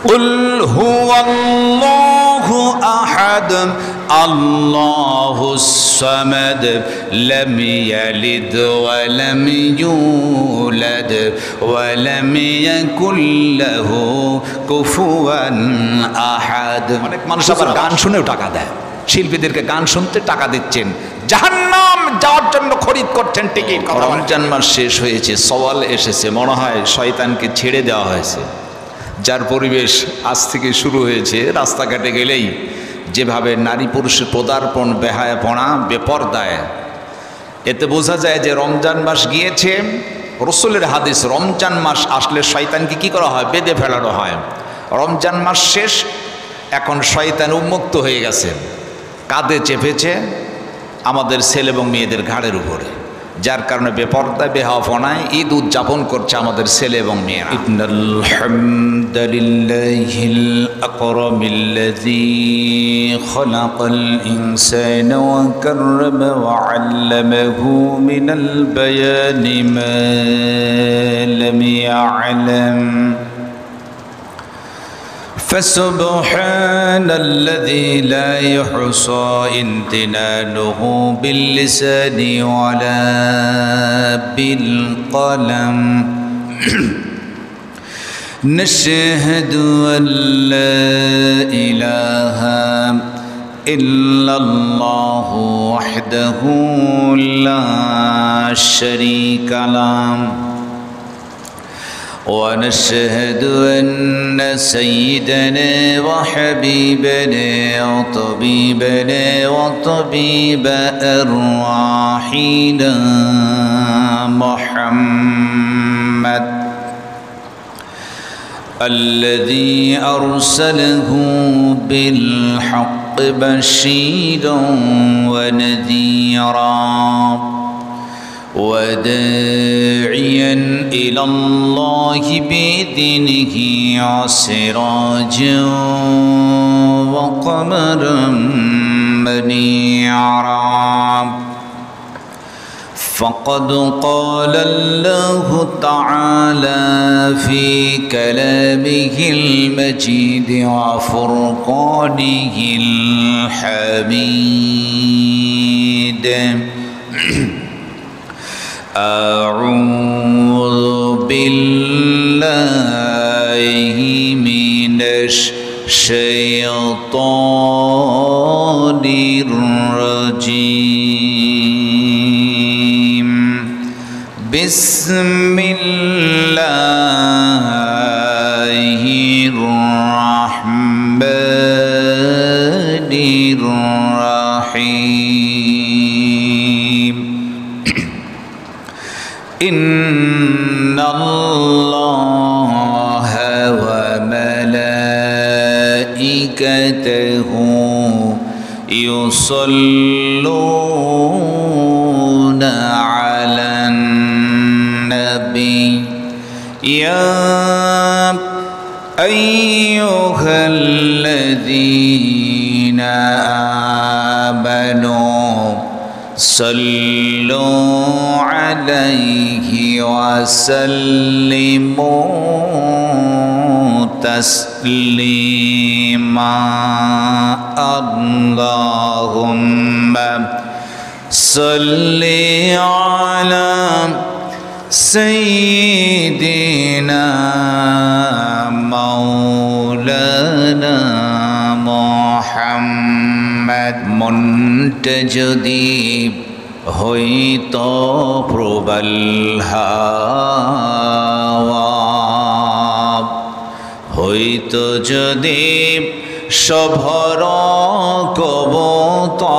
قل هو الله أحد الله الصمد لم يلد ولم يولد ولم يكن له كفوا أحد। অনেক মানুষ আবার গান শুনেও টাকা দেয়, শিল্পীদেরকে গান শুনতে টাকা দিচ্ছেন, জাহান্নাম যাওয়ার জন্য খরিদ করছেন টিকিট। রমজান মাস শেষ হয়েছে, সওয়াল এসেছে, মনে হয় শয়তানকে ছেড়ে দেওয়া হয়েছে। যার পরিবেশ আজ থেকে শুরু হয়েছে, রাস্তাঘাটে গেলেই যেভাবে নারী পুরুষের পদার্পণ, বেহায়াপনা, বেপরদায়, এতে বোঝা যায় যে রমজান মাস গিয়েছে। রসুলের হাদিস, রমজান মাস আসলে শয়তানকে কি করা হয়? বেঁধে ফেলানো হয়। রমজান মাস শেষ, এখন শয়তান উন্মুক্ত হয়ে গেছে, কাঁধে চেপেছে আমাদের ছেলে এবং মেয়েদের ঘাড়ের উপরে, যার কারণে বেপর্দা বেহায়াপনায় ঈদ উদযাপন করছে আমাদের ছেলে এবং মেয়েরা। ইন্নাল হামদুলিল্লাহিল আকরামিল্লাযী খালাকাল ইনসানা ওয়া কাররামা ওয়া আল্লামাহু মিনাল বায়ানি মা লাম ইয়া'লাম فسبحان الذي لا يحصى امتنانه باللسان ولا بالقلم نشهد أن لا إله إلا الله وحده لا شريك له ونشهد أن سيدنا وحبيبنا وطبيبنا وطبيب أرواحنا محمد الذي أرسله بالحق بشيرا ونذيرا وداعيا إلى الله بإذنه وسراجا وقمرا منيرا فقد قال الله تعالى في كلامه المجيد وفرقانه الحميد أعوذ بالله من الشيطان الرجيم بسم الله الرحمن الرحيم إن الله وملائكته يصلون على النبي يا أيها الذين آمنوا صلوا عليه وسلموا تسليما اللهم صل على سيدنا مولانا محمد منتجدي হইত প্রবল হাওয়া হইত যদি সভর কবুতর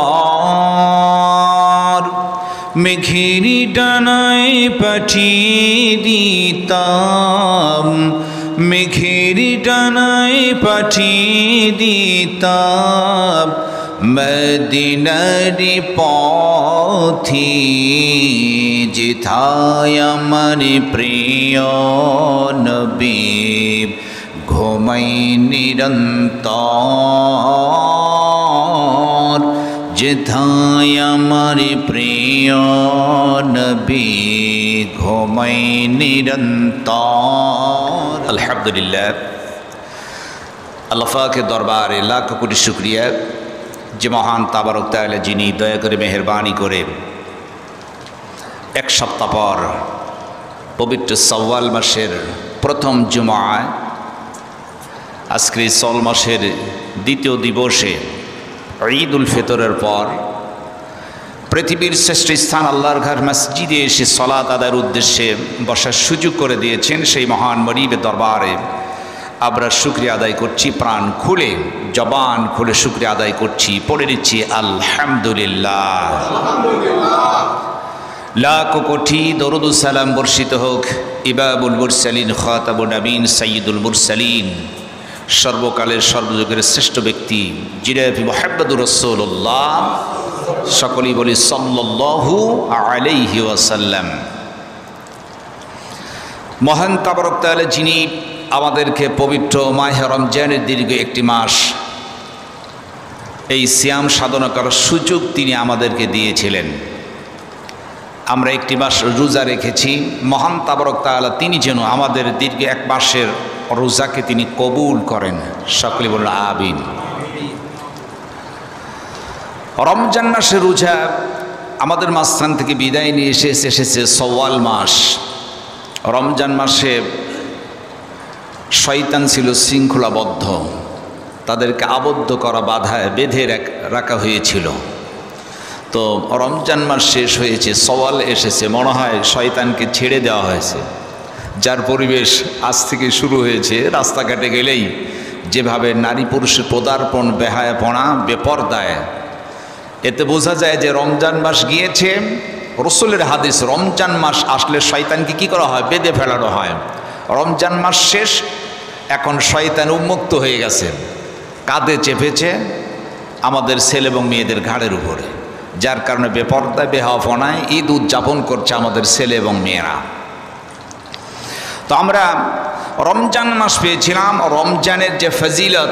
মেঘেরি ডানায় পাঠিয়ে দিতাম মেঘেরি ডানায় পাঠিয়ে দিতাম মদিনারি পথে যেথায় আমার প্রিয় নবী ঘুমাই নিরন্তর যেথায় আমার প্রিয় নবী ঘুমাই নিরন্তর। আলহামদুলিল্লাহ, আল্লাহ পাকের দরবারে লাখ কোটি শুকরিয়া যে মহান তাবারক তাআলা যিনি দয়া করে মেহেরবানি করে এক সপ্তাহ পর পবিত্র শাওয়াল মাসের প্রথম জুমায় আজকে শাওয়াল মাসের দ্বিতীয় দিবসে ঈদ উল ফিতরের পর পৃথিবীর শ্রেষ্ঠ স্থান আল্লাহর ঘর মসজিদে এসে সালাত আদায়ের উদ্দেশ্যে বসার সুযোগ করে দিয়েছেন। সেই মহান মনিবের দরবারে আমরা শুকরিয়া আদায় করছি, প্রাণ খুলে জবান খুলে শুকরিয়া আদায় করছি, পড়ে নিচ্ছি আলহামদুলিল্লাহ। লাখ কোটি দরুদ ও সালাম বর্ষিত হোক ইমামুল মুরসালিন খাতামুন নবীন সাইয়্যিদুল মুরসালিন, সর্বকালের সর্বযুগের শ্রেষ্ঠ ব্যক্তি জিনাবি মুহাম্মদুর রাসূলুল্লাহ, সকলেই বলি সাল্লাল্লাহু আলাইহি ওয়াসাল্লাম। মহান তাবারক তাআলা যিনি আমাদেরকে পবিত্র মাহে রমজানের দীর্ঘ একটি মাস এই সিয়াম সাধনা করার সুযোগ তিনি আমাদেরকে দিয়েছিলেন। আমরা একটি মাস রোজা রেখেছি। মহান তাবারক তাআলা তিনি যেন আমাদের দীর্ঘ এক মাসের রোজাকে তিনি কবুল করেন, সকলে বলুন আমিন। রমজান মাসের রোজা আমাদের মাঝখান থেকে বিদায় নিয়ে এসেছে শাওয়াল মাস। রমজান মাসে শয়তান ছিল শৃঙ্খলাবদ্ধ, তাদেরকে আবদ্ধ করা বাধায় বেঁধে রাখা হয়েছিল। তো রমজান মাস শেষ হয়েছে, শাওয়াল এসেছে, মনে হয় শয়তানকে ছেড়ে দেওয়া হয়েছে। যার পরিবেশ আজ থেকে শুরু হয়েছে, রাস্তাঘাটে গেলেই যেভাবে নারী পুরুষের পদার্পণ, বেহায়াপনা, বেপরদায়, এতে বোঝা যায় যে রমজান মাস গিয়েছে। রসুলের হাদিস, রমজান মাস আসলে শয়তানকে কি করা হয়? বেঁধে ফেলানো হয়। রমজান মাস শেষ, এখন শয়তান উন্মুক্ত হয়ে গেছে, কাঁধে চেপেছে আমাদের ছেলে এবং মেয়েদের ঘাড়ের উপরে, যার কারণে বেপরদায় বেহায়াপনায় ঈদ উদযাপন করছে আমাদের ছেলে এবং মেয়েরা। তো আমরা রমজান মাস পেয়েছিলাম, রমজানের যে ফজিলত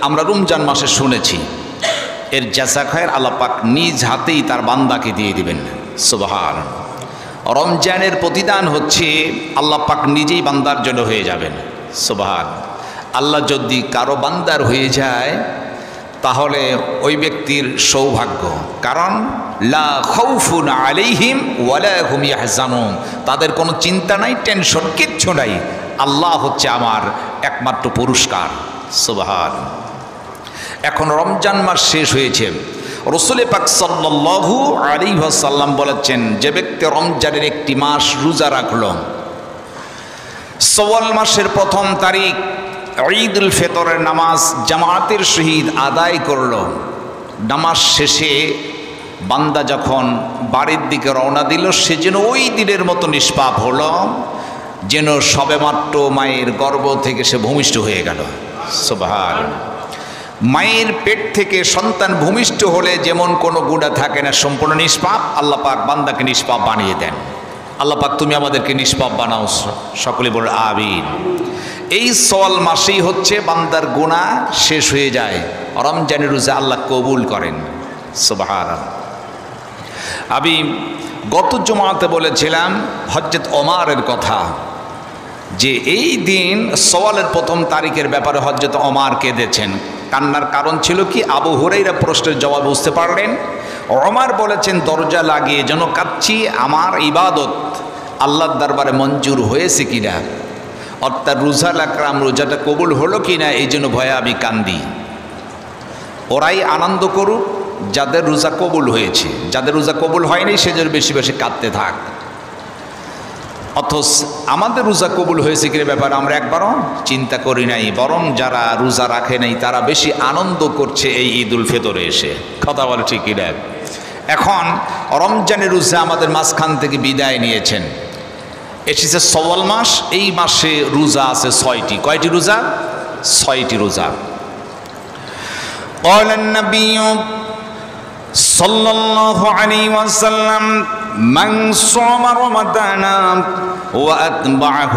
আমরা রমজান মাসে শুনেছি, এর জাযা খায়ের আল্লাহ পাক নিজ হাতেই তার বান্দাকে দিয়ে দিবেন। সুবহান। রমজানের প্রতিদান হচ্ছে আল্লাহ পাক নিজেই বান্দার জন্য হয়ে যাবেন। সুবহান। আল্লাহ যদি কারো বান্দার হয়ে যায় তাহলে ওই ব্যক্তির সৌভাগ্য, কারণ লা খাউফুন আলাইহিম ওয়ালা হুম ইয়াহজানুন, তাদের কোনো চিন্তা নাই, টেনশন কিচ্ছু নাই। আল্লাহ হচ্ছে আমার একমাত্র পুরস্কার। সুবহান। এখন রমজান মাস শেষ হয়েছে, রাসূল পাক সাল্লাল্লাহু আলাইহি ওয়াসাল্লাম বলেছেন, যে ব্যক্তি রমজানের একটি মাস রোজা রাখলো, শাওয়াল মাসের প্রথম তারিখ ঈদ উল ফিতরের নামাজ জামাতের সহিত আদায় করল, নামাজ শেষে বান্দা যখন বাড়ির দিকে রওনা দিল, সে যেন ওই দিনের মতো নিষ্পাপ হলো, যেন সবেমাত্র মায়ের গর্ভ থেকে সে ভূমিষ্ঠ হয়ে গেল। সুবহান। মায়ের পেট থেকে সন্তান ভূমিষ্ঠ হলে যেমন কোনো গুনাহ থাকে না, সম্পূর্ণ নিষ্পাপ, আল্লাহ পাক বান্দাকে নিষ্পাপ বানিয়ে দেন। আল্লাহ পাক তুমি আমাদেরকে নিষ্পাপ বানাও, সকলে বলে আমিন। এই শাওয়াল মাসেই হচ্ছে বান্দার গুনাহ শেষ হয়ে যায়, রমজানের রোজা আল্লাহ কবুল করেন। সুবহানাল্লাহ। আমি গত জুমাতে বলেছিলাম হযরত ওমরের কথা, যে এই দিন শাওয়ালের প্রথম তারিখের ব্যাপারে হযরত ওমর কেঁদেছেন। কান্নার কারণ ছিল কি? আবু হুরায়রা প্রশ্নের জবাব বুঝতে পারলেন। ওমর বলেছেন, দরজা লাগিয়ে যেন কাঁদছি, আমার ইবাদত আল্লাহর দরবারে মঞ্জুর হয়েছে কিনা, অর্থাৎ রোজা রাখলাম, রোজাটা কবুল হলো কিনা, এই জন্য ভয়ে আমি কান্দি। ওরাই আনন্দ করুক যাদের রোজা কবুল হয়েছে, যাদের রোজা কবুল হয়নি সেজন্য বেশি বেশি কাঁদতে থাক। অথচ আমাদের রোজা কবুল হয়েছে কিনা ব্যাপারে আমরা একবারও চিন্তা করি নাই, বরং যারা রোজা রাখে নাই তারা বেশি আনন্দ করছে এই ঈদ উল ফিতরে এসে। কথা বলে ঠিক কিনা? এখন রমজানের রোজা আমাদের মাঝখান থেকে বিদায় নিয়েছেন, এসেছে শাওয়াল মাস। এই মাসে রোজা আছে ৬টি। কয়টি রোজা? ৬টি রোজা। قال النبي صلى الله عليه وسلم من صام رمضان وأتبعه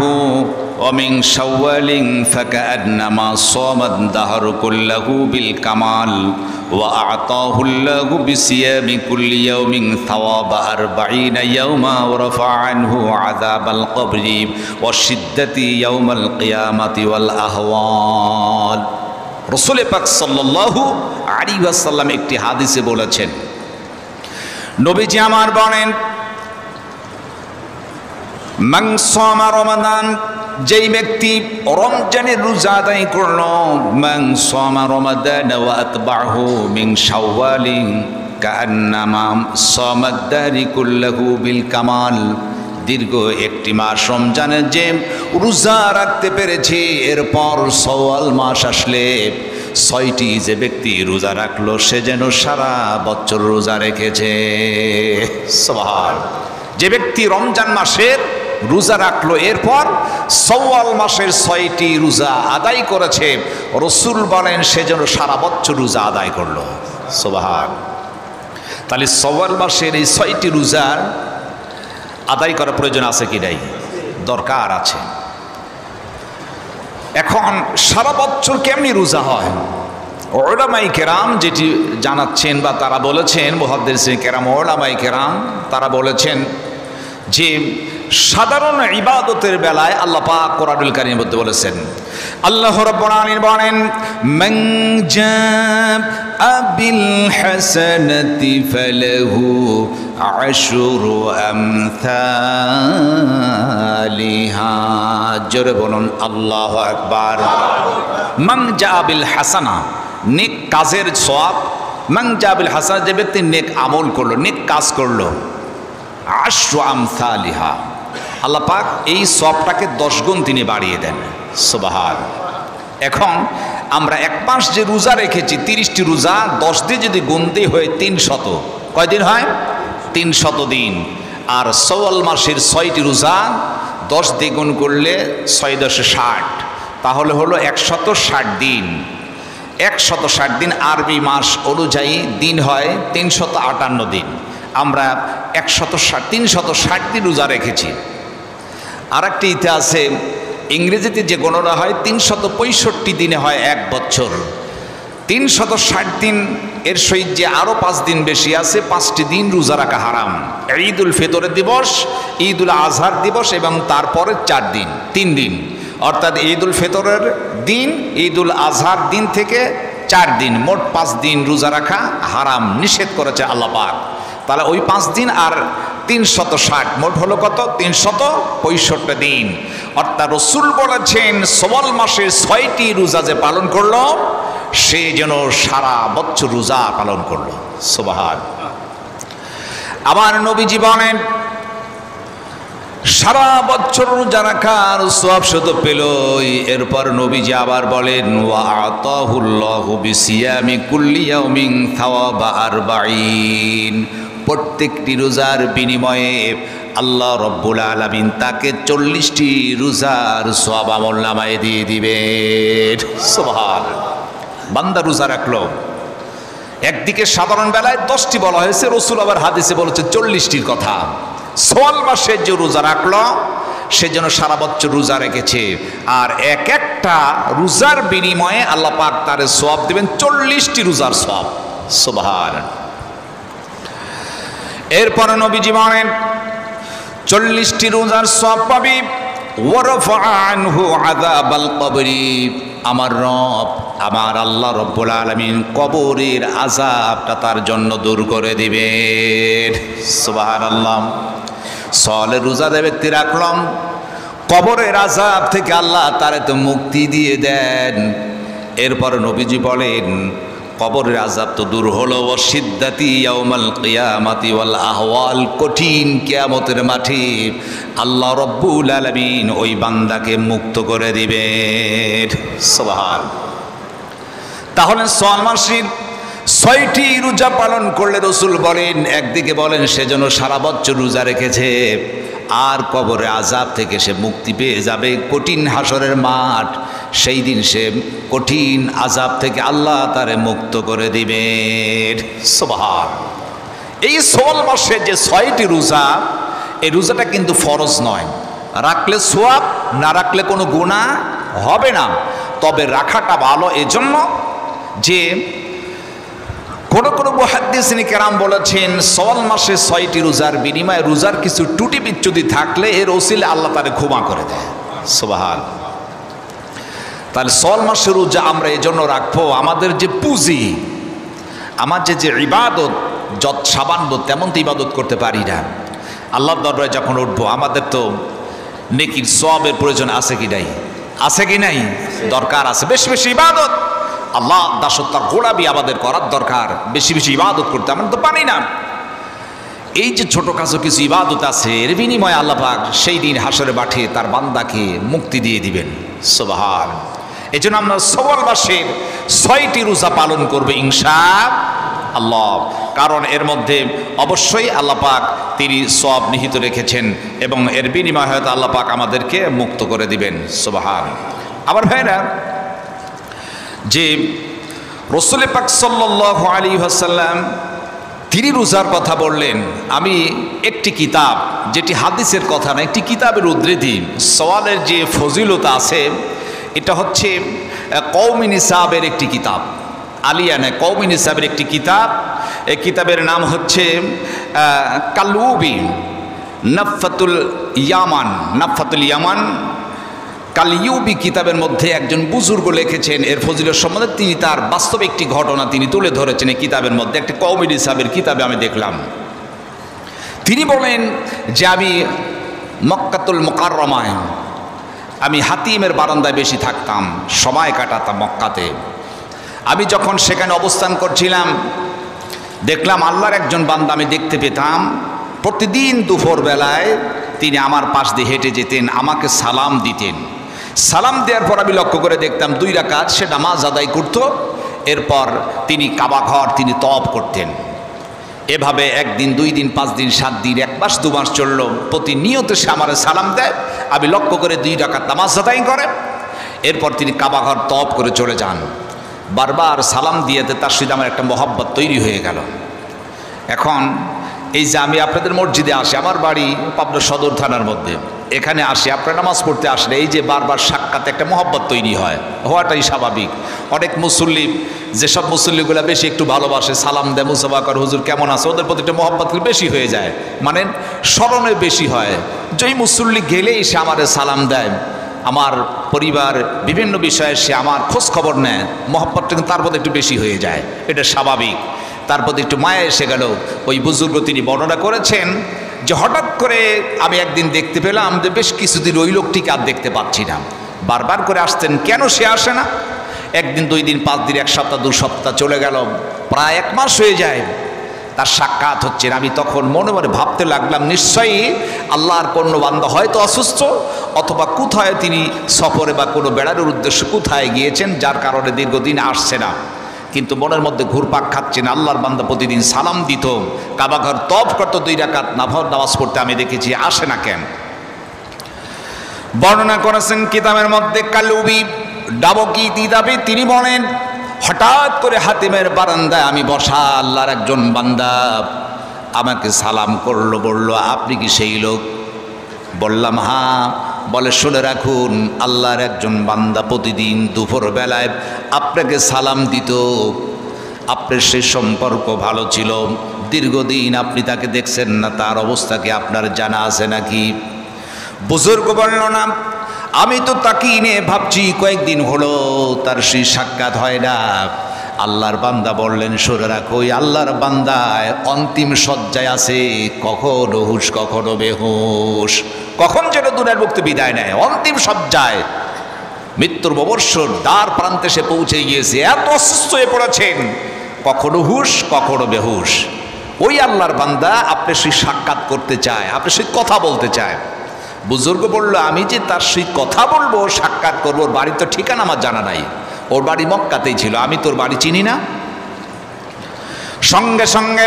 ومن شوال فكأنما صام الدهر كله بالكمال وأعطاه الله بصيام كل يوم ثواب 40 يوما ورفع عنه عذاب القبر وشدة يوم القيامة والأهوال। রাসূল পাক সাল্লাল্লাহু আলাইহি ওয়াসাল্লাম একটি হাদিসে বলেছেন, নবীজি আমার বলেন, মান সামা রমাদান, যেই ব্যক্তি রমজানের রোজা আদায় করল, মান সামা রমাদান ওয়া আতবাহু মিন শাওয়ালিন কাআন্নামা সামাদ দারি কুল্লাহু বিল কামাল, দীর্ঘ একটি মাস রমজানের যে রোজা রাখতে পেরেছে, এরপর শাওয়াল মাস আসলে 6টি যে ব্যক্তি রোজা রাখলো সে যেন সারা বছর রোজা রেখেছে। সুবহান। যে ব্যক্তি রমজান মাসের রোজা রাখলো, এরপর শাওয়াল মাসের 6টি রোজা আদায় করেছে, রাসূল বলেন সে যেন সারা বছর রোজা আদায় করলো। সুবহান। তাহলে শাওয়াল মাসের এই 6টি রোজা আদায় করার প্রয়োজন আছে কি নাই? দরকার আছে। এখন সারা বছর কেমনি রোজা হয়? উলামায়ে কেরাম যেটি জানাচ্ছেন বা তারা বলেছেন, মুহাদ্দিসিন কেরাম, উলামায়ে কেরাম তারা বলেছেন যে সাধারণ ইবাদতের বেলায় আল্লাহ পাক কোরআনুল কারীমের মধ্যে বলেছেন, আল্লাহ রাব্বুল আলামিন বলেন, মান জাআ বিল হাসানাতি ফালাহু আশরু আমসালিহা। জোরে বলুন আল্লাহু আকবার। মান জাআ বিল হাসানা, নেক কাজের সওয়াব। মান জাআ বিল হাসানা, যে ব্যক্তি নেক আমল করলো, নেক কাজ করলো, আশরু আমসালিহা, আল্লাহ পাক এই সওয়াবটাকে 10 গুণ তিনি বাড়িয়ে দেন। সুবহান। এখন আমরা এক মাস যে রোজা রেখেছি, 30টি রোজা 10 দিয়ে যদি গুণ দিই হয় 300। কয়দিন হয়? 300 দিন। আর শাওয়াল মাসের 6টি রোজা 10 দিয়ে গুণ করলে 6 × 10 = 60, তাহলে হলো 160 দিন। 160 দিন আরবি মাস অনুযায়ী দিন হয় 358 দিন। আমরা 360 দিন রোজা রেখেছি। আর একটি ইতি আছে, ইংরেজিতে যে গণনা হয় 365 দিনে হয় 1 বছর। 360 দিন এর সহিত যে আরও 5 দিন বেশি আছে, 5টি দিন রোজা রাখা হারাম। ঈদুল ফিতরের দিবস, ঈদুল আজহার দিবস এবং তারপরে 4 দিন, 3 দিন, অর্থাৎ ঈদুল ফিতরের দিন, ঈদুল আজহার দিন থেকে 4 দিন, মোট 5 দিন রোজা রাখা হারাম, নিষেধ করেছে আল্লাহ পাক। তাহলে ওই 5 দিন আর 360, মোট হলো কত? 365 দিন। অর্থাৎ রাসূল বলেছেন শাওয়াল মাসের 6টি রোজা যে পালন করলো, সে যেন সারা বছর রোজা পালন করলো। সুবহান। আমার নবীজি বলেন সারা বছর রোজা রাখার সওয়াব শুধু পেলই, এরপর নবীজি আবার বলেন, ওয়া আতাহুল্লাহু বিসিয়ামি কুল্লি ইয়াউমিন সাওয়াবা 40, প্রত্যেকটি রোজার বিনিময়ে আল্লাহ রব্বুল আলামিন তাকে 40টি রোজার সওয়াব আমলনামায় দিয়ে দিবেন। সুবহান। বান্দা রোজা রাখলো, একদিকে সাধারণ বেলায় 10টি বলা হয়েছে, রাসূল আবার হাদিসে বলেছে 40টির কথা। শাওয়াল মাসে যে রোজা রাখলো সে যেন সারা বছর রোজা রেখেছে, আর এক একটা রোজার বিনিময়ে আল্লাহ পাক তার সওয়াব দিবেন 40টি রোজার সওয়াব। সুবহান। এরপর নবীজি বলেন 40টি রোজার সওয়াব পাবি, ওয়ারফা আনহু আযাবাল কবরি, আমার রব, আমার আল্লাহ রব্বুল আলামিন কবরের আযাবটা তার জন্য দূর করে দিবেন। সুবহানাল্লাহ। সালের রোজা যে ব্যক্তি রাখলাম, কবরের আযাব থেকে আল্লাহ তারে তো মুক্তি দিয়ে দেন। এরপর নবীজি বলেন কবরের আযাব তো দূর হলো, ওয়াশিদ্দাতি ইয়াউমাল কিয়ামাতি ওয়াল আহওয়াল, কঠিন কিয়ামতের মাঠে আল্লাহ রব্বুল আলামিন ওই বান্দাকে মুক্ত করে দিবেন। সুবহান। তাহলে শাওয়াল মাসের 6টি রোজা পালন করলে রাসূল বলেন, একদিকে বলেন সে যেন সারা বছর রোজা রেখেছে, আর কবরে আযাব থেকে সে মুক্তি পেয়ে যাবে। কঠিন হাসরের মাঠ, সেই দিন সে কঠিন আযাব থেকে আল্লাহ তারে মুক্ত করে দিবেন। সুবহান। এই শাওয়াল মাসে যে 6টি রোজা, এই রোজাটা কিন্তু ফরজ নয়, রাখলে সওয়াব, না রাখলে কোনো গুনাহ হবে না। তবে রাখাটা ভালো এজন্য যে কোনো মুহাদ্দিসিন কেরাম বলেছেন শাওয়াল মাসে 6টি রোজার বিনিময়ে রোজার কিছু ত্রুটি বিচ্যুতি থাকলে এর ওসিলে আল্লাহ তারে ক্ষমা করে দেয়। সুবহান। তাহলে সওয়াল মাসের রোজা আমরা এই জন্য রাখবো, আমাদের যে পুঁজি, আমার যে ইবাদত, যত সাবানব তেমন তো ইবাদত করতে পারি না। আল্লাহর দরবারে যখন উঠবো আমাদের তো নেকির সওয়াবের প্রয়োজন আছে কি নাই? আছে কি নাই? দরকার আছে বেশি বেশি ইবাদত, আল্লাহ দাসত্বর গোলামি আমাদের করার দরকার, বেশি বেশি ইবাদত করতে আমরা তো পারি না। এই যে ছোটখাটো কিছু ইবাদত আছে, এর বিনিময়ে আল্লাহ পাক সেই দিন হাসরে মাঠে তার বান্দাকে মুক্তি দিয়ে দিবেন। সুবহান। এই জন্য আমরা সওয়াল মাসের 6টি রোজা পালন করবো ইনশাআল্লাহ, কারণ এর মধ্যে অবশ্যই আল্লাহ পাক তিনি সওয়াব নিহিত রেখেছেন এবং এর বিনিময়ে হয়তো আল্লাহ পাক আমাদেরকে মুক্ত করে দিবেন। সুবহান। আবার ভাইরা, যে রাসূল পাক সাল্লাল্লাহু আলাইহি ওয়াসাল্লাম তিনি রোজার কথা বললেন, আমি একটি কিতাব, যেটি হাদিসের কথা না, একটি কিতাবের উদ্ধৃতি, সওয়ালের যে ফজিলত আছে, এটা হচ্ছে কওমি নিসাবের একটি কিতাব, আলিয়ানা কওমি নিসাবের একটি কিতাব। এই কিতাবের নাম হচ্ছে কালউবি নাফাতুল ইয়ামান। কালিউবি কিতাবের মধ্যে একজন বুজুর্গ লিখেছেন এর ফজিলত সম্বন্ধে, তিনি তার বাস্তব একটি ঘটনা তিনি তুলে ধরেছেন এই কিতাবের মধ্যে, একটি কওমি নিসাবের কিতাবে আমি দেখলাম। তিনি বলেন যে আমি মক্কাতুল মুকাররমায়, আমি হাতিমের বারান্দায় বেশি থাকতাম, সময় কাটাতাম মক্কাতে। আমি যখন সেখানে অবস্থান করছিলাম, দেখলাম আল্লাহর একজন বান্দা আমি দেখতে পেতাম, প্রতিদিন দুপুর বেলায় তিনি আমার পাশ দিয়ে হেঁটে যেতেন, আমাকে সালাম দিতেন। সালাম দেওয়ার পর আমি লক্ষ্য করে দেখতাম 2 রাকাত সে নামাজ আদায় করত, এরপর তিনি কাবা ঘর তিনি তওয়াফ করতেন। এভাবে 1 দিন 2 দিন 5 দিন 7 দিন 1 মাস 2 মাস চলল, প্রতিনিয়ত সে আমার সালাম দেয়, আমি লক্ষ্য করে 2 রাকাত নামাজ আদায় করে, এরপর তিনি কাবা ঘর তওয়াফ করে চলে যান। বারবার সালাম দিয়েতে তার সাথে আমার একটা মহব্বত তৈরি হয়ে গেল। এখন এই যে আমি আপনাদের মসজিদে আসি, আমার বাড়ি পাবনা সদর থানার মধ্যে, এখানে আসি, আপনারা নামাজ পড়তে আসলে এই যে বারবার সাক্ষাৎ একটা মহব্বত তৈরি হওয়াটাই স্বাভাবিক। অনেক মুসল্লি, যেসব মুসল্লিগুলো বেশি একটু ভালোবাসে, সালাম দেয়, মুসাফা করে, হুজুর কেমন আছে, ওদের প্রতি একটা মহব্বত বেশি হয়ে যায়, মানে স্মরণে বেশি হয়। যেই মুসল্লি গেলেই সে আমারে সালাম দেয়, আমার পরিবার বিভিন্ন বিষয়ে সে আমার খোঁজ খবর নেয়, মহব্বতটা কিন্তু তার প্রতি একটু বেশি হয়ে যায়, এটা স্বাভাবিক। তার প্রতি একটু মায়া এসে গেল। ওই বুজুর্গ তিনি বর্ণনা করেছেন যে হঠাৎ করে আমি একদিন দেখতে পেলাম যে বেশ কিছুদিন ওই লোকটিকে আর দেখতে পাচ্ছি না, বারবার করে আসতেন, কেন সে আসে না? 1 দিন 2 দিন 5 দিন 1 সপ্তাহ 2 সপ্তাহ চলে গেল, প্রায় 1 মাস হয়ে যায়, তার সাক্ষাৎ হচ্ছে না। আমি তখন মনে মনে ভাবতে লাগলাম, নিশ্চয়ই আল্লাহর কোনো বান্দা হয়তো অসুস্থ, অথবা কোথায় তিনি সফরে বা কোনো বেড়ানোর উদ্দেশ্যে কোথায় গিয়েছেন, যার কারণে দীর্ঘদিন আসছে না। কিন্তু মনের মধ্যে ঘুরপাক খাচ্ছেন, আল্লাহর বান্দা প্রতিদিন সালাম দিত, কাবা ঘর তওয়াফ করত, 2 রাকাত নফল নামাজ পড়তে, আমি দেখেছি, আসে না কেন? বর্ণনা করেছেন কিতাবের মধ্যে কালউবি ডাবকি কিতাবে, তিনি বলেন হঠাৎ করে হাতিমের বারান্দায় আমি বসা, আল্লাহর একজন বান্দা আমাকে সালাম করলো, বলল আপনি কি সেই লোক? বললাম হ্যাঁ। বলে শুনে রাখুন, আল্লাহর একজন বান্দা প্রতিদিন দুপুর বেলায় আপনাকে সালাম দিত, আপনার সেই সম্পর্ক ভালো ছিল, দীর্ঘদিন আপনি তাকে দেখছেন না, তার অবস্থা কি আপনার জানা আছে নাকি? বুজুর্গ বলল না, আমি তো তাকিয়ে নিয়ে ভাবছি কয়েকদিন হলো তার সেই সাক্ষাৎ হয় না। আল্লাহর বান্দা বললেন শুনে রাখো, ওই আল্লাহর বান্দায় অন্তিম শয্যায় আছে, কখনো হুশ কখনো বেহুশ, কখন যেন দুনিয়ার মুক্তি বিদায় নেয়, অন্তিম শয্যায় মৃত্যুর ববর্ষর দ্বার প্রান্তে সে পৌঁছে গিয়েছে, এত অসুস্থ হয়ে পড়েছেন, কখনো হুশ কখনো বেহুশ। ওই আল্লাহর বান্দা আপনার সেই সাক্ষাৎ করতে চায়, আপনার সেই কথা বলতে চায়। বুজুর্গ বলল, আমি যে তার সেই কথা বলবো, সাক্ষাৎ করবো, ওর বাড়ির তো ঠিকানা আমার জানা নাই, ওর বাড়ি মক্কাতেই ছিল, আমি তোর বাড়ি চিনি না। সঙ্গে সঙ্গে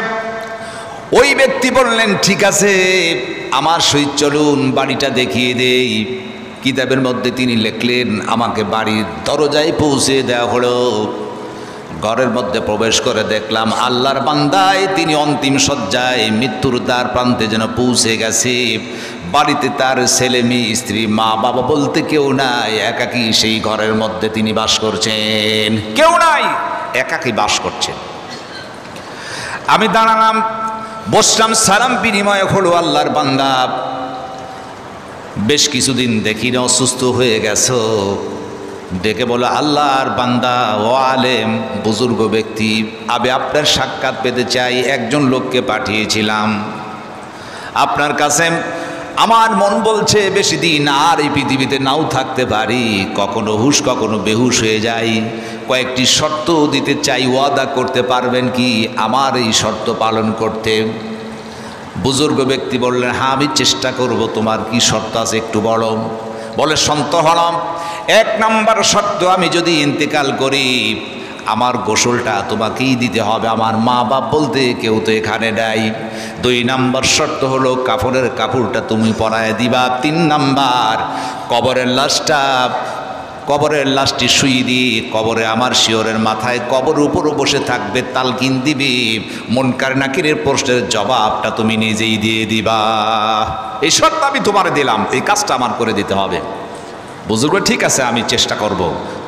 ওই ব্যক্তি বললেন ঠিক আছে, আমার সহিত চলুন, বাড়িটা দেখিয়ে দেই। কিতাবের মধ্যে তিনি লিখলেন, আমাকে বাড়ির দরজায় পৌঁছে দেওয়া হলো। ঘরের মধ্যে প্রবেশ করে দেখলাম আল্লাহর বান্দায় তিনি অন্তিম শয্যায় মৃত্যুর দ্বার প্রান্তে যেন পৌঁছে গেছে। বাড়িতে তার ছেলে মেয়ে স্ত্রী মা বাবা বলতে কেউ নাই, একাকী সেই ঘরের মধ্যে তিনি বাস করছেন, কেউ নাই, একাকী বাস করছেন। আমি দাঁড়ালাম, বসলাম, সালাম বিনিময় হলো। আল্লাহর বান্দা, বেশ কিছুদিন দেখি না অসুস্থ হয়ে গেছো, ডেকে বলে, আল্লাহর বান্দা ও আলেম বুজুর্গ ব্যক্তি, আমি আপনার সাক্ষাৎ পেতে চাই। একজন লোককে পাঠিয়েছিলাম আপনার কাছে। আমার মন বলছে বেশি দিন আর এই পৃথিবীতে নাও থাকতে পারি, কখনো হুশ কখনো বেহুশ হয়ে যাই। কয়েকটি শর্ত দিতে চাই, ওয়াদা করতে পারবেন কি আমার এই শর্ত পালন করতে? বুজুর্গ ব্যক্তি বললেন, হ্যাঁ আমি চেষ্টা করব, তোমার কি শর্ত আছে একটু বলো। বলে, সন্ত হলাম, 1 নম্বর শর্ত, আমি যদি ইন্তেকাল করি আমার গোসলটা তোমাকেই দিতে হবে, আমার মা বাপ বলতে কেউ তো এখানে নাই। 2 নম্বর শর্ত হলো কাফনের কাপড়টা তুমি পরায় দিবা। 3 নম্বর, কবরের লাশটি শুয়ে দিয়ে কবরে আমার শিয়রের মাথায় কবর উপর বসে থাকবে, তালকিন দিবি, মুনকার নাকিরের প্রশ্নের জবাবটা তুমি নিজেই দিয়ে দিবা। এই শর্ত আমি তোমার দিলাম, এই কাজটা আমার করে দিতে হবে। বুজুর্গ, ঠিক আছে আমি চেষ্টা করব।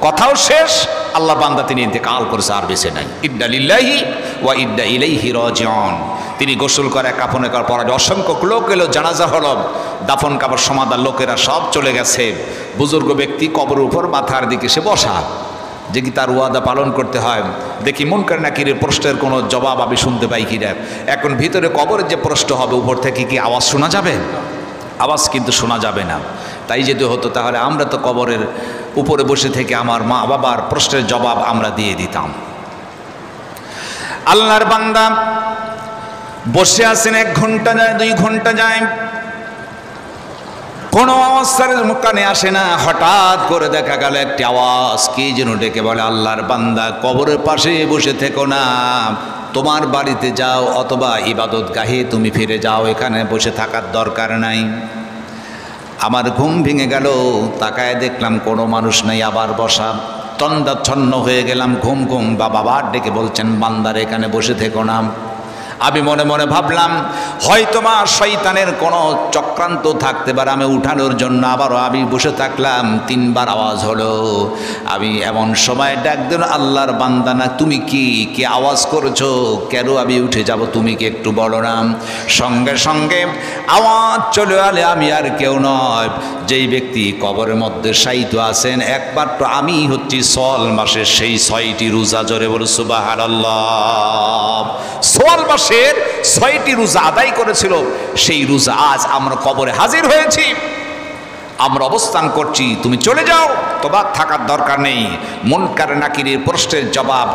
কথাও শেষ, আল্লাহ বান্দা তিনি ইন্তেকাল করেছে, আর বেঁচে নাই। ইন্না লিল্লাহি ওয়া ইন্না ইলাইহি রাজিউন। তিনি গোসল করে কাফনে কাপড় পরা, অসংখ্য লোক এলো, জানাজা হলো, দাফন কাপড় সমাদার লোকেরা সব চলে গেছে। বুজুর্গ ব্যক্তি কবরের উপর মাথার দিকে সে বসা, যে কি তার ওয়াদা পালন করতে হয়। দেখি মুনকার নাকিরের প্রশ্নের কোনো জবাব আমি শুনতে পাই কিনা। এখন ভিতরে কবরের যে প্রশ্ন হবে, উপর থেকে কি আওয়াজ শোনা যাবে? আওয়াজ কিন্তু শোনা যাবে না। তাই যদি হতো তাহলে আমরা তো কবরের উপরে বসে থেকে আমার মা বাবার প্রশ্নের জবাব আমরা দিয়ে দিতাম। আল্লাহর বান্দা বসে আছেন, 1 ঘন্টা যায়, 2 ঘন্টা যায়, কোনো আওয়াজ তার কানে আসে না। হঠাৎ করে দেখা গেল একটি আওয়াজ, কে যেন ডেকে বলে, আল্লাহর বান্দা কবরের পাশে বসে থেকো না, তোমার বাড়িতে যাও অথবা ইবাদত গাহে তুমি ফিরে যাও, এখানে বসে থাকার দরকার নাই। আমার ঘুম ভেঙে গেল, তাকায় দেখলাম কোনো মানুষ নাই, আবার বসা, তন্দাচ্ছন্ন হয়ে গেলাম, ঘুম বাবা আবার ডেকে বলছেন, বান্দার এখানে বসে থেকো না। আমি মনে মনে ভাবলাম হয়তো মা শয়তানের কোনো চক্রান্ত থাকতে পারে, আমি উঠানোর জন্য আবারও আমি বসে থাকলাম। 3 বার আওয়াজ হলো। আমি এমন সময় ডাক দিল, আল্লাহর বান্দা না তুমি কি আওয়াজ করেছো? কেন আমি উঠে যাব, তুমি কি একটু বলো না? সঙ্গে সঙ্গে আওয়াজ চলে এলে আমি আর কেউ নয়, যেই ব্যক্তি কবরের মধ্যে শায়িত আছেন একমাত্র আমি হচ্ছি সওয়াল মাসের সেই 6টি রোজা। জোরে বলো সুবহানাল্লাহ। সওয়াল মাসের 6টি রোজা আদায় করেছিল, সেই রোজা আজ আমরা কবরে হাজির হয়েছি, আমরা অবস্থান করছি। তুমি চলে যাও, তোমার থাকার দরকার নেই। মুনকার নাকিরের প্রশ্নের জবাব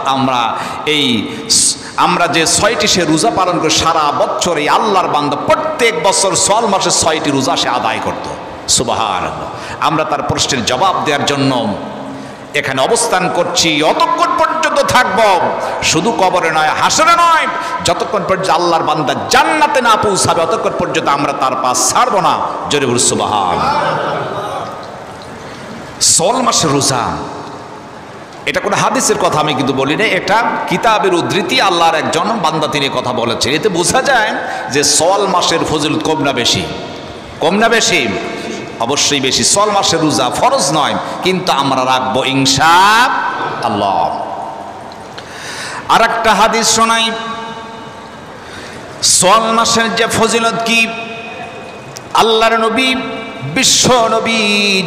আমরা যে 6টি সে রোজা পালন করে সারা বছর, এই আল্লাহর বান্দা প্রত্যেক বছর সওয়াল মাসের 6টি রোজা সে আদায় করত। সুবহানাল্লাহ। আমরা তার প্রশ্নের জবাব দেওয়ার জন্য এখানে অবস্থান করছি, অতক্ষণ পর্যন্ত থাকব, শুধু কবরে নয়, হাসরে নয়, যতক্ষণ পর্যন্ত আল্লাহর বান্দা জান্নাতে না পৌঁছাবে অতক্ষণ পর্যন্ত আমরা তার পাশ ছাড়ব না। জোরে বলুন সুবহানাল্লাহ। সওয়াল মাসের রোজা, এটা কোনো হাদিসের কথা আমি কিন্তু বলি না, এটা কিতাবের উদ্ধৃতি, আল্লাহর একজন বান্দা তিনি কথা বলেছেন। এতে বোঝা যায় যে সওয়াল মাসের ফজিলত কম না বেশি? কম না বেশি? অবশ্যই বেশি। সওয়াল মাসের রোজা ফরজ নয়, কিন্তু আমরা রাখবো ইনশাআল্লাহ। আর একটা হাদিস শোনাই, সওয়াল মাসের যে ফজিলত কি, আল্লাহর নবী বিশ্ব নবী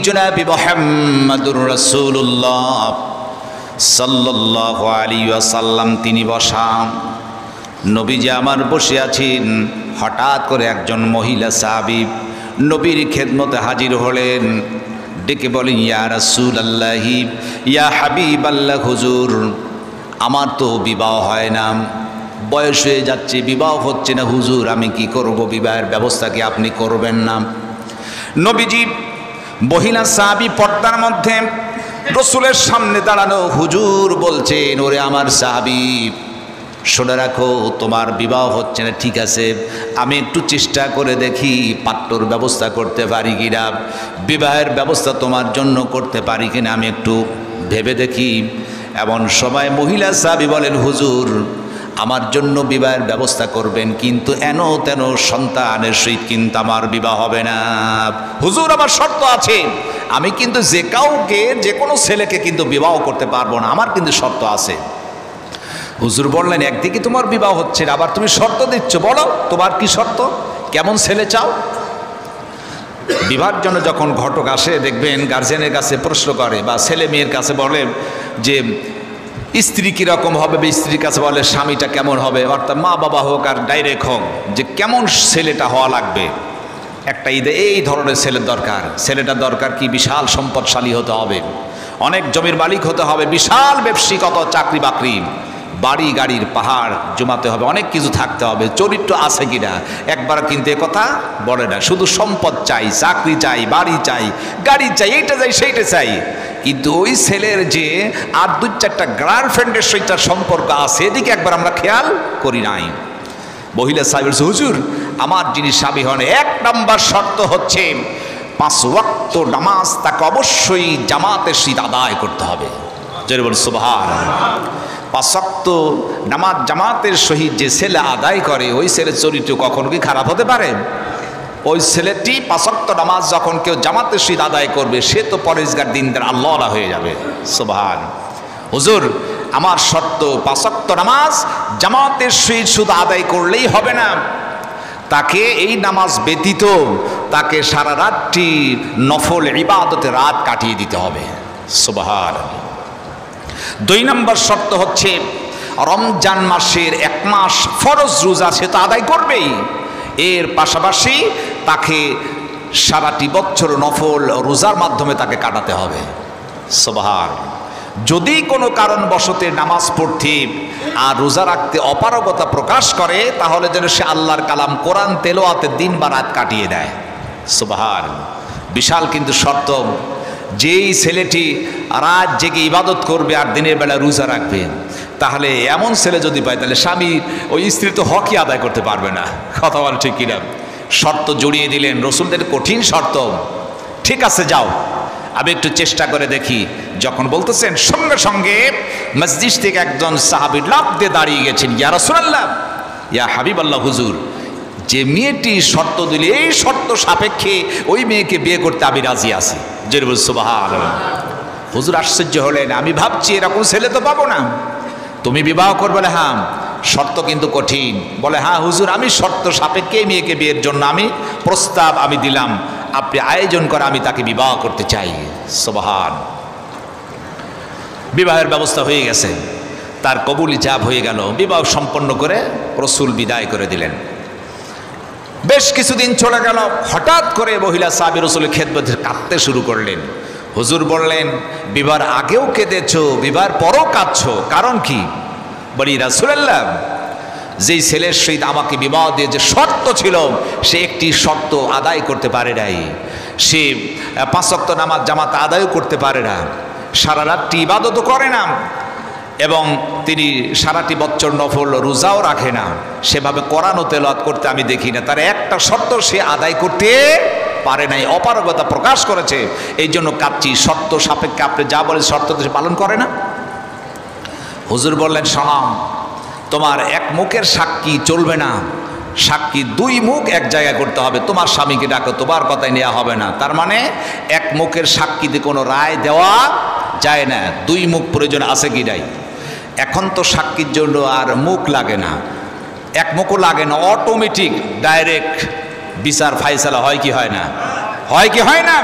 জনাবি মুহাম্মদুর রাসূলুল্লাহ সাল্লাল্লাহু আলাইহি ওয়াসাল্লাম তিনি বসা, নবীজি আমার বসে আছেন, হঠাৎ করে একজন মহিলা সাহাবী নবীর খেদমতে হাজির হলেন, ডেকে বলেন, ইয়া রাসূলুল্লাহি ইয়া হাবিবাল্লাহ, হুজুর আমার তো বিবাহ হয় না, বয়স হয়ে যাচ্ছে, বিবাহ হচ্ছে না, হুজুর আমি কি করব, বিবাহের ব্যবস্থা কি আপনি করবেন না? নবীজি মহিলা সাহাবী পর্দার মধ্যে রাসূলের সামনে দাঁড়ানো, হুজুর বলছেন, ওরে আমার সাহাবী শুনে রাখো, তোমার বিবাহ হচ্ছে না, ঠিক আছে, আমি একটু চেষ্টা করে দেখি পাত্রর ব্যবস্থা করতে পারি কিনা, বিবাহের ব্যবস্থা তোমার জন্য করতে পারি কিনা, আমি একটু ভেবে দেখি। এমন সময় মহিলা সাহাবী বলেন, হুজুর আমার জন্য বিবাহের ব্যবস্থা করবেন, কিন্তু তেন সন্তানের সহিত কিন্তু আমার বিবাহ হবে না। হুজুর আমার শর্ত আছে, আমি কিন্তু যে কাউকে, যে কোনো ছেলেকে কিন্তু বিবাহ করতে পারবো না, আমার কিন্তু শর্ত আছে। হুজুর বললেন, একদিকে তোমার বিবাহ হচ্ছে না, আবার তুমি শর্ত দিচ্ছ, বলো তোমার কি শর্ত, কেমন ছেলে চাও? বিবাহের জন্য যখন ঘটক আসে দেখবেন গার্জিয়ানের কাছে প্রশ্ন করে বা ছেলে মেয়ের কাছে বলে যে স্ত্রী কীরকম হবে, বা স্ত্রীর কাছে বলে স্বামীটা কেমন হবে, অর্থাৎ মা বাবা হোক আর ডাইরেক্ট হোক, যে কেমন ছেলেটা হওয়া লাগবে। একটা ঈদে এই ধরনের ছেলের দরকার। ছেলেটা দরকার কি বিশাল সম্পদশালী হতে হবে, অনেক জমির মালিক হতে হবে, বিশাল ব্যবসায়িকত চাকরি বাকরি, বাড়ি গাড়ির পাহাড় জমাতে হবে, অনেক কিছু থাকতে হবে, চরিত্র আছে কিনা একবার কিন্তু এ কথা বলে না। শুধু সম্পদ চাই, চাকরি চাই, বাড়ি চাই, গাড়ি চাই, এইটা চাই সেইটা চাই। কিন্তু ওই ছেলের যে আর দুই চারটা গার্লফ্রেন্ডের সহিত সম্পর্ক আছে, এদিকে একবার আমরা খেয়াল করি নাই। মহিলা সাহেব বলছে, হুজুর আমার যিনি স্বামী হন, 1 নম্বর শর্ত হচ্ছে 5 ওয়াক্ত নামাজ তাকে অবশ্যই জামাতের সহিত আদায় করতে হবে। জোরে বল সুবহানাল্লাহ। 5 ওয়াক্ত নামাজ জামাতের সহিত যে ছেলে আদায় করে, ওই ছেলের চরিত্র কখনো কি খারাপ হতে পারে? ওই ছেলেটি 5 ওয়াক্ত নামাজ যখন কেউ জামাতের সহিত আদায় করবে, সে তো পরেজগার দিনদার আল্লাহওয়ালা হয়ে যাবে। সুবহান। হুজুর আমার শর্ত 5 ওয়াক্ত নামাজ জামাতের সহিত শুধু আদায় করলেই হবে না, তাকে এই নামাজ ব্যতীত তাকে সারা রাতটি নফল ইবাদতে রাত কাটিয়ে দিতে হবে। সুবহানাল্লাহ। 2 নম্বর শর্ত হচ্ছে রমজান মাসের 1 মাস ফরজ রোজা সে তো আদায় করবেই, এর পাশাপাশি তাকে সারাটি বছর নফল রোজার মাধ্যমে তাকে কাটাতে হবে। সুবহানাল্লাহ। যদি কোনো কারণবশতে নামাজ পড়তে আর রোজা রাখতে অপারগতা প্রকাশ করে, তাহলে যেন সে আল্লাহর কালাম কোরআন তেলাওয়াতে দিন বা রাত কাটিয়ে দেয়। সুবহানাল্লাহ। বিশাল কিন্তু শর্ত। যেই ছেলেটি রাত জেগে ইবাদত করবে আর দিনের বেলা রোজা রাখবে, তাহলে এমন ছেলে যদি পায়, তাহলে স্বামী ওই স্ত্রী তো হকই আদায় করতে পারবে না। কথা বল ঠিক কিনা? শর্ত জড়িয়ে দিলেন রসুলদের, কঠিন শর্ত। ঠিক আছে যাও, আমি একটু চেষ্টা করে দেখি। যখন বলতেছেন, সঙ্গে সঙ্গে মসজিদ থেকে একজন সাহাবী লাফ দিয়ে দাঁড়িয়ে গেছেন, ইয়া রাসূলুল্লাহ, ইয়া হাবিবাল্লাহ, হুজুর যে মেয়েটি শর্ত দিলে এই শর্ত সাপেক্ষে ওই মেয়েকে বিয়ে করতে আমি রাজি আছি। জোরে বল সুবহানাল্লাহ। হুজুর আশ্চর্য হলেন, আমি ভাবছি এরকম ছেলে তো পাবো না, তুমি বিবাহ করবে? বলে হ্যাঁ। শর্ত কিন্তু কঠিন। বলে হ্যাঁ হুজুর, আমি শর্ত সাপেক্ষে মেয়েকে বিয়ের জন্য আমি প্রস্তাব আমি দিলাম, আপনি আয়োজন করে আমি তাকে বিবাহ করতে চাই। সুবহান। বিবাহের ব্যবস্থা হয়ে গেছে, তার কবুল ইজাব হয়ে গেল, বিবাহ সম্পন্ন করে রাসূল বিদায় করে দিলেন। বেশ কিছুদিন চলে গেল, হঠাৎ করে মহিলা সাহাবী রাসূলের খেদমতে কাঁদতে শুরু করলেন। হুজুর বললেন, বিবাহের আগেও কেঁদেছো, বিবাহের পরও কাঁদছো, কারণ কি? বলি রাসূলুল্লাহ, যেই ছেলের সহিত আমাকে বিবাহ দিয়ে যে শর্ত ছিল, সে একটি শর্ত আদায় করতে পারে নাই। সে 5 ওয়াক্ত নামাজ জামাত আদায়ও করতে পারে না, সারা রাতটি ইবাদতও করে না, এবং তিনি সারাটি বছর নফল রোজাও রাখে না, সেভাবে কোরআন ও তেলাওয়াত করতে আমি দেখি না। তার একটা শর্ত সে আদায় করতে পারে নাই, অপারগতা প্রকাশ করেছে, এই জন্য কাঁদছি। শর্ত সাপেক্ষে আপনি যা বলে শর্ত সে পালন করে না। হুজুর বললেন, শোনাম, তোমার 1 মুখের সাক্ষী চলবে না, সাক্ষী 2 মুখ এক জায়গায় করতে হবে। তোমার স্বামীকে ডাকো, তোমার কথাই নেওয়া হবে না। তার মানে 1 মুখের সাক্ষীতে কোনো রায় দেওয়া যায় না, 2 মুখ প্রয়োজন আছে কি নাই? এখন তো সাক্ষীর জন্য আর মুখ লাগে না, 1 মুখও লাগে না, অটোমেটিক ডাইরেক্ট বিচার ফাইসালা হয় কি হয় না? হয় কি হয় না?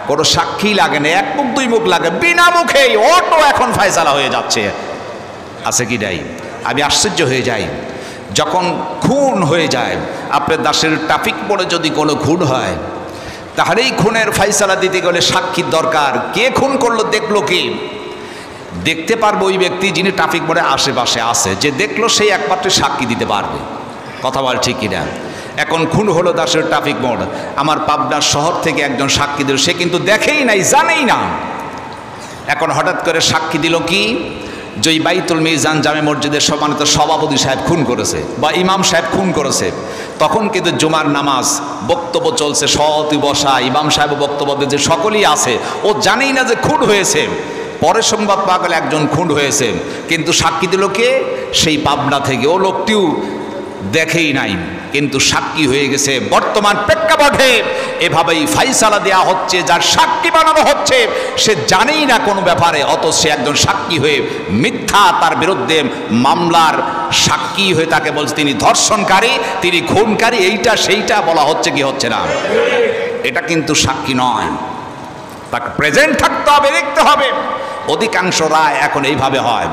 কোনো সাক্ষী লাগে না, 1 মুখ 2 মুখ লাগে, বিনা মুখেই অটো এখন ফাইসালা হয়ে যাচ্ছে। আছে কি নাই? আমি আশ্চর্য হয়ে যাই যখন খুন হয়ে যায়। আপনার দেশের ট্রাফিক মোড়ে যদি কোনো খুন হয়, তাহলে এই খুনের ফাইসালা দিতে গেলে সাক্ষীর দরকার। কে খুন করলো দেখলো কি? দেখতে পারবে ওই ব্যক্তি যিনি ট্রাফিক মোড়ে আশেপাশে আছে, যে দেখলো সেই একমাত্র সাক্ষী দিতে পারবে। কথা বল ঠিক কিনা? এখন খুন হলো দাসের ট্রাফিক মোড়, আমার পাবনার শহর থেকে একজন সাক্ষী দিল, সে কিন্তু দেখেই নাই, জানেই না। এখন হঠাৎ করে সাক্ষী দিল কি? যে বাইতুল মিজান জামে মসজিদের সম্মানিত সভাপতি সাহেব খুন করেছে বা ইমাম সাহেব খুন করেছে। তখন কিন্তু জুমার নামাজ বক্তব্য চলছে, সভাপতি বসা, ইমাম সাহেব বক্তব্য দিচ্ছে, সকলেই আছে, ও জানেই না যে খুন হয়েছে। পরে সংবাদ পাওয়া গেল একজন খুন হয়েছে, কিন্তু সাক্ষী দিল কে? সেই পাবনা থেকে। ও লোকটিও দেখেই নাই, কিন্তু সাক্ষী হয়ে গেছে। বর্তমান প্রেক্ষাপটে এভাবেই ফাইসালা দেয়া হচ্ছে, যার সাক্ষী বানানো হচ্ছে সে জানেই না কোনো ব্যাপারে, অথচ সে একজন সাক্ষী হয়ে মিথ্যা তার বিরুদ্ধে মামলার সাক্ষী হয়ে তাকে বলছে তিনি ধর্ষণকারী, তিনি খুনকারী, এইটা সেইটা বলা হচ্ছে কি হচ্ছে না? এটা কিন্তু সাক্ষী নয়, তাকে প্রেজেন্ট থাকতে হবে, দেখতে হবে। অধিকাংশ রায় এখন এইভাবে হয়,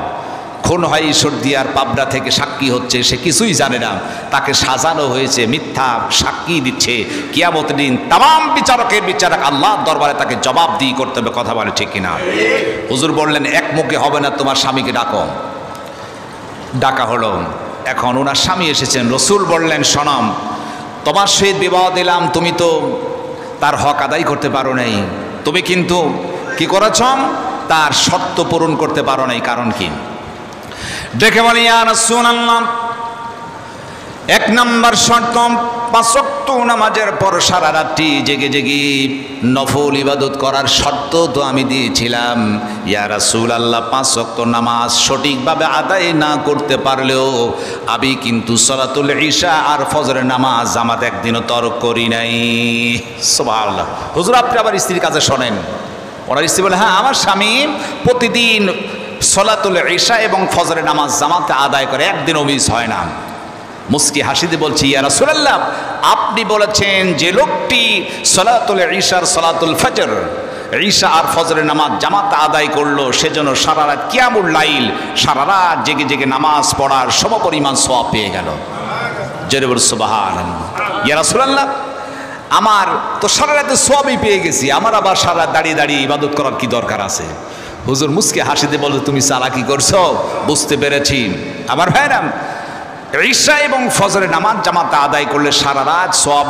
খুন হয় ঈশ্বরদীয়ার পাবনা থেকে সাক্ষী হচ্ছে, সে কিছুই জানে না, তাকে সাজানো হয়েছে, মিথ্যা সাক্ষী দিচ্ছে। কিয়ামতের দিন তামাম বিচারকের বিচারক আল্লাহর দরবারে তাকে জবাবদিহি করতে হবে। কথা বলে ঠিক কিনা? হুজুর বললেন এক মুখে হবে না, তোমার স্বামীকে ডাকো। ডাকা হলো। এখন ওনার স্বামী এসেছেন। রসুল বললেন শোনাম, তোমার সহিত বিবাহ দিলাম, তুমি তো তার হক আদায় করতে পারো নাই, তুমি কিন্তু কি করেছ, তার শর্ত পূরণ করতে পারো নাই। কারণ কি? ডেকে বলি ইয়া রাসূলুল্লাহ, এক নাম্বার শর্ত, 5 ওয়াক্ত নামাজের পর সারা রাত্রি জেগে জেগে নফল ইবাদত করার শর্ত তো আমি দিয়েছিলাম। ইয়া রাসূলুল্লাহ, 5 ওয়াক্ত নামাজ সঠিকভাবে আদায় না করতে পারলেও আমি কিন্তু সালাতুল ইশা আর ফজরের নামাজ জামাত একদিনও তরক করি নাই। সুবহানাল্লাহ। হুজুর আপনি আবার স্ত্রীর কাছে শোনেন। ওনার স্ত্রী বলে, হ্যাঁ আমার স্বামী প্রতিদিন সালাতুল ইশা এবং ফজরের নামাজ জামাতে আদায় করে, একদিনও মিস হয় না। মুস্কি হাসিতে বলছি, ইয়া রাসূলুল্লাহ, আপনি বলেছেন যে লোকটি সালাতুল ইশার সালাতুল ফজর, ইশা আর ফজরের নামাজ জামাতে আদায় করলো, সেজন্য সারা রাত কিয়ামুল লাইল, সারা রাত জেগে জেগে নামাজ পড়ার সমপরিমাণ সওয়াব পেয়ে গেল। জোরে বল সুবহানাল্লাহ। ইয়া রাসূলুল্লাহ, আমার তো সারা রাতে সওয়াবই পেয়ে গেছি, আমার আবার সারা রাত দাঁড়িয়ে দাঁড়িয়ে ইবাদত করার কি দরকার আছে? হুজুর মুস্কি হাসিতে বলে, তুমি চালাকি করছো, বুঝতে পেরেছি। আমার ভাইরা, ইশা এবং ফজরের নামাজ জামাতে আদায় করলে সারা রাত সওয়াব,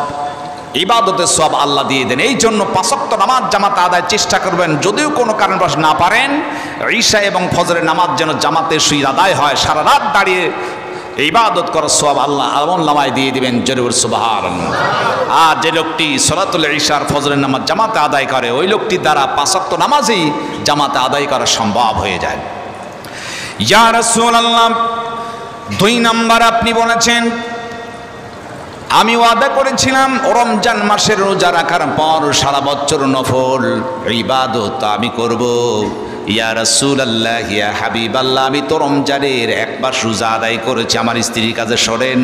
ইবাদতের সওয়াব আল্লাহ দিয়ে দেন। এই জন্য 5 ওয়াক্ত নামাজ জামাতে আদায় চেষ্টা করবেন। যদিও কোনো কারণবশ না পারেন, ইশা এবং ফজরের নামাজ যেন জামাতের সহিত আদায় হয়, সারা রাত দাঁড়িয়ে ইবাদত করার সওয়াব আল্লাহ আমলনামায় দিয়ে দিবেন। জোরে বল সুবহানাল্লাহ। আর যে লোকটি সালাতুল ইশা আর ফজরের নামাজ জামাতে আদায় করে, ওই লোকটির দ্বারা 5 ওয়াক্ত নামাজই জামাতে আদায় করা সম্ভব হয়ে যায়। ইয়া রাসূলুল্লাহ, 2 নাম্বার আপনি বলেছেন আমি ওয়াদা করেছিলাম রমজান মাসের রোজা রাখার পর সারা বছর নফল ইবাদত আমি করব। ইয়া রাসূলুল্লাহ, ইয়া হাবিবাল্লাহ, আমি তো রমজানের 1 মাস রোজা আদায় করেছি। আমার স্ত্রীর কাছে সরেন।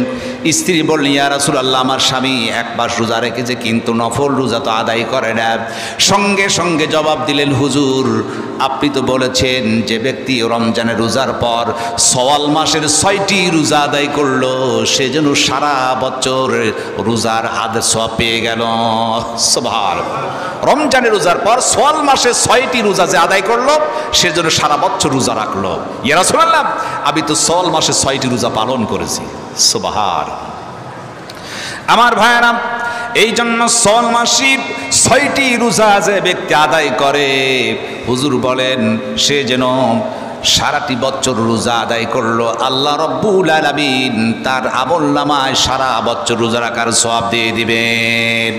স্ত্রী বললেন, ইয়া রাসূলুল্লাহ, আমার স্বামী 1 মাস রোজা রেখেছে, কিন্তু নফল রোজা তো আদায় করে না। সঙ্গে সঙ্গে জবাব দিলেন, হুজুর আপনি তো বলেছেন যে ব্যক্তি রমজানের রোজার পর শাওয়াল মাসের 6টি রোজা আদায় করলো, সেজন্য সারা বছর রোজার আদায় সওয়াব পেয়ে গেল। সুবহানাল্লাহ। রমজানের রোজার পর শাওয়াল মাসে 6টি রোজা যে আদায় করলো, সেজন্য সারা বছর রোজা রাখলো। ইয়া রাসূলুল্লাহ, আমি তো শাওয়াল মাসে 6টি রোজা পালন করেছি। সুবহানাল্লাহ। আমার ভাইরা, এই জন্য শাওয়াল মাসে 6টি রোজা যে ব্যক্তি আদায় করে, হুজুর বলেন সে যেন সারাটি বছর রোজা আদায় করলো, আল্লাহ রব্বুল আলামিন তার আমলনামায় সারা বছর রোজা রাখার সওয়াব দিয়ে দিবেন।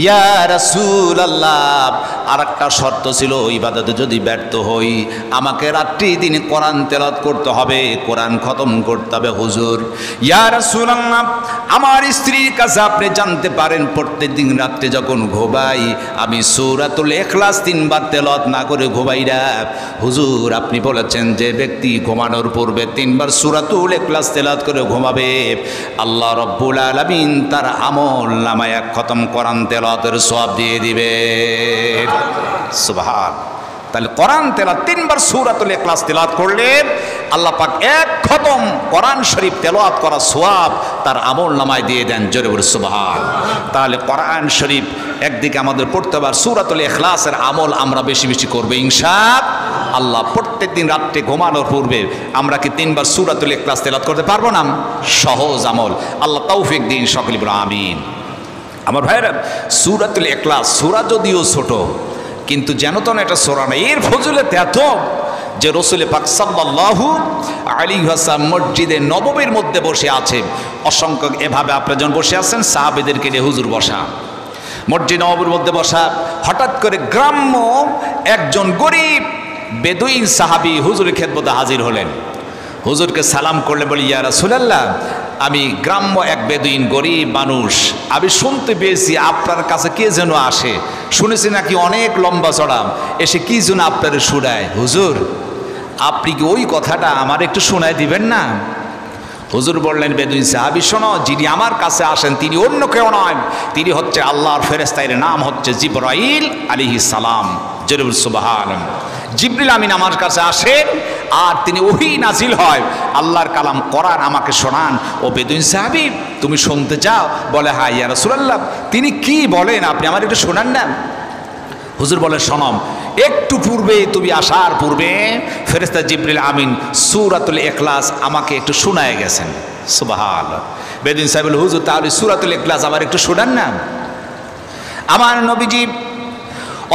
ইয়া রাসূলুল্লাহ, আরেকটা শর্ত ছিল, ইবাদতে যদি ব্যর্থ হই আমাকে রাত্রি দিন কোরআন তেলাওয়াত করতে হবে, কোরআন খতম করতে হবে। হুজুর, ইয়া রাসূলুল্লাহ, আমার স্ত্রীর কাছে আপনি জানতে পারেন প্রত্যেকদিন রাত্রে যখন ঘুমাই আমি সূরাতুল ইখলাস 3 বার তেলাওয়াত না করে ঘুমাই না। হুজুর আপনি বলেছেন যে ব্যক্তি ঘুমানোর পূর্বে 3 বার সূরাতুল ইখলাস তেলাওয়াত করে ঘুমাবে, আল্লাহ রব্বুল আলামিন তার আমলনামায় খতম কোরআন তেলাওয়াতের সওয়াব দিয়ে দিবেন। সুবহান। তাহলে কোরআন তেলাওয়াত 3 বার সূরাতুল ইখলাস তেলাওয়াত করলে আল্লাহ পাক 1 খতম কোরআন শরীফ তেলাওয়াত করা সওয়াব তার আমলনামায় দিয়ে দেন। জোরে বলে সুবহান। তাহলে কোরআন শরীফ একদিকে আমাদের পড়তে হবে, সূরাতুল ইখলাসের আমল আমরা বেশি বেশি করব ইনশাআল্লাহ। প্রত্যেকদিন রাত্রে ঘুমানোর পূর্বে আমরা কি 3 বার সূরাতুল ইখলাস তেলাওয়াত করতে পারবো না? সহজ আমল, আল্লাহ তৌফিক দিন সকলে বলে আমিন। আমার ভাইরা, সূরাতুল ইখলাস সূরা যদিও ছোট, কিন্তু যেন তো এটা সূরা না, এর ফজিলত এত যে রাসূল পাক সাল্লাল্লাহু আলাইহি ওয়াসাল্লাম মসজিদে নববীর মধ্যে বসে আছে, অসংখ্য এভাবে আপনারা যখন বসে আছেন সাহাবীদেরকে নিয়ে হুজুর বসা, মসজিদ নববীর মধ্যে বসা, হঠাৎ করে গ্রাম্য একজন গরিব বেদুইন সাহাবী হুজুরের খেদমতে হাজির হলেন। হুজুরকে সালাম করলে বলি, ইয়া রাসূলুল্লাহ, আমি গ্রাম্য এক বেদুইন গরিব মানুষ, আমি শুনতে পেয়েছি আপনার কাছে কে যেন আসে, শুনেছি নাকি অনেক লম্বা চড়া, এসে কি যেন আপনার শোনায়। হুজুর আপনি কি ওই কথাটা আমার একটু শোনায় দিবেন না? হুজুর বললেন, বেদুইন সাহাবী শোনো, যিনি আমার কাছে আসেন তিনি অন্য কেউ নয়, তিনি হচ্ছে আল্লাহর ফেরেশতা, এর নাম হচ্ছে জিবরাইল আলাইহিস সালাম। জরুর সুবহানাল্লাহ। জিবরিল আমিন আমার কাছে আসেন আর তিনি ওহী নাজিল হয়, আল্লাহর কালাম কোরআন আমাকে শোনান। ও বেদুইন সাহাবী, তুমি শুনতে চাও? বলে, হ্যাঁ ইয়া রাসূলুল্লাহ। তিনি কি বলেন আপনি আমার একটু শোনান না। হুজুর বলে, শোনম, একটু পূর্বে তুমি আসার পূর্বে ফেরেশতা জিবরিল আমিন সূরাতুল ইখলাস আমাকে একটু শোনায় গেছেন। সুবহানাল্লাহ। বেদুইন সাহেব বলে, হুজুর তাহলে সূরাতুল ইখলাস আমার একটু শোনান না। আমার নবীজি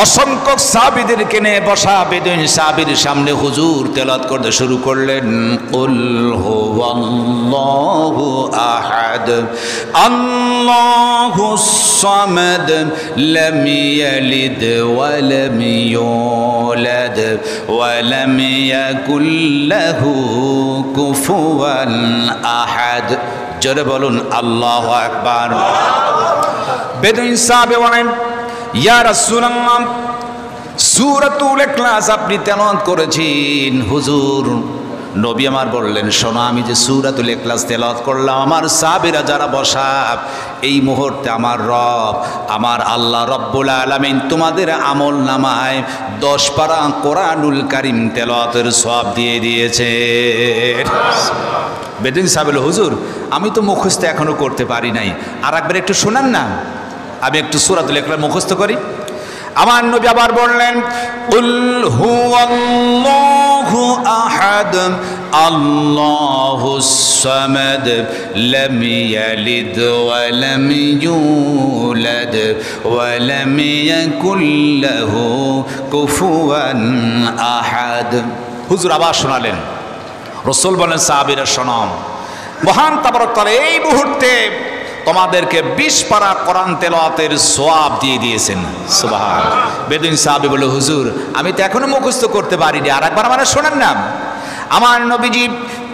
অসংখ্য সাহাবীদেরকে নিয়ে বসা বেদুইন সাহাবীর সামনে হুজুর তেলাওয়াত করতে শুরু করলেন, কুল হুয়াল্লাহু আহাদ আল্লাহুস সামাদ লাম ইয়ালিদ ওয়া লাম ইউলাদ ওয়া লাম ইয়াকুল লাহু কুফুয়ান আহাদ। জোরে বলুন আল্লাহু আকবার। বেদুইন সাহাবী বলেন, ইয়া রাসূলুল্লাহ, সূরাতুল ইখলাস আপনি তেলাওয়াত করেছেন। হুজুর, নবী আমার বললেন, শোনো, আমি যে সূরাতুল ইখলাস তেলাওয়াত করলাম, আমার সাহাবীরা যারা বসা, এই মুহূর্তে আমার রব, আমার আল্লাহ রব্বুল আলামিন তোমাদের আমল নামায় 10 পারা কোরআনুল কারীম তেলাওয়াতের সওয়াব দিয়ে দিয়েছে। বেদুইন সাহেব বলে, হুজুর আমি তো মুখস্থ এখনো করতে পারি নাই, আর একবার একটু শোনান না, আমি একটু সূরাতুল ইখলাস মুখস্থ করি। আমার নবী আবার বললেন, কুল হুয়াল্লাহু আহাদ আল্লাহুস সামাদ লাম ইয়ালিদ ওয়া লাম ইউলাদ ওয়া লাম ইয়াকুল লাহু কুফুয়ান আহাদ। হুজুর আবার শোনালেন। রাসূল বলেন, সাহাবীরা শোনো, মহান তাবারক তাআলা এই মুহূর্তে তোমাদেরকে 20 পারা কোরআন তেলাওয়াতের সওয়াব দিয়ে দিয়েছেন। সুবহানাল্লাহ। বেদুইন সাহাবী বলে, হুজুর আমি তো এখনো মুখস্থ করতে পারিনি, আর একবার মানে শোনান না। আমার নবীজি